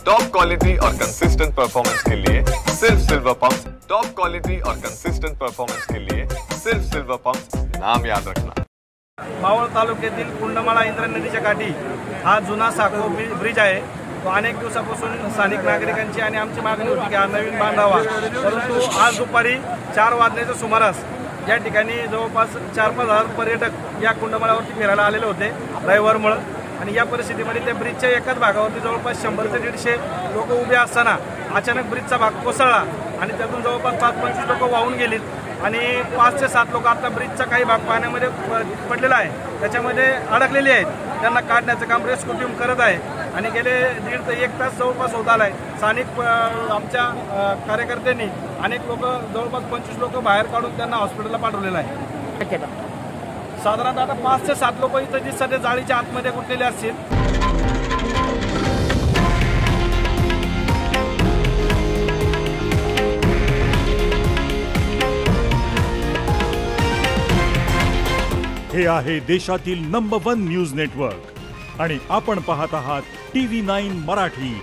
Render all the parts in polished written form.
Top quality और consistent performance के लिए सिर्फ सिल्वर पंप्स। टॉप क्वालिटी और कंसिस्टेंट परफॉर्मेंस के लिए सिर्फ सिल्वर पंप्स, नाम याद रखना। मावळ तालुक्यातील कुंडमाळा इंद्रा नदीच्या काठी हा जुना साखो ब्रिज आहे। तो अनेक दिवसापासून स्थानिक नागरिकांची आणि आमची मागणी होती की हा नवीन बांधावा, परंतु आज दुपारी 4 वाजण्याच्या सुमारास या ठिकाणी जवळपास 4-5 हजार पर्यटक या कुंडमाळ्यावरती फिरायला आलेले होते रविवारमुळे। आणि या परिस्थितीमध्ये त्या ब्रिजच्या एकाच भागावरती जवळपास 100 ते 150 लोक उभे असताना अचानक ब्रिजचा भाग कोसळला आणि त्यातून जवळपास 5-25 लोक वाहून गेलीत आणि 5 ते 7 लोक आता ब्रिजचा काही भाग पाण्यामध्ये पडलेला आहे, त्याच्यामध्ये अडकलेले आहेत। त्यांना काढण्याचं काम रेस्क्यू टीम करत आहे आणि गेले 1.5 ते 1 तास जवळपास होत आलाय। स्थानिक आमच्या कार्यकर्त्यांनी अनेक लोक जवळपास 25 लोक बाहेर काढून त्यांना हॉस्पिटलला पाठवलेलं आहे। साधारणतः आता 5 ते 7 लोक इथं जी सध्या जाळीच्या आतमध्ये गुंतलेले असतील। हे आहे देशातील नंबर 1 न्यूज नेटवर्क आणि आपण पाहत आहात TV9 मराठी,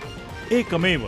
एकमेव।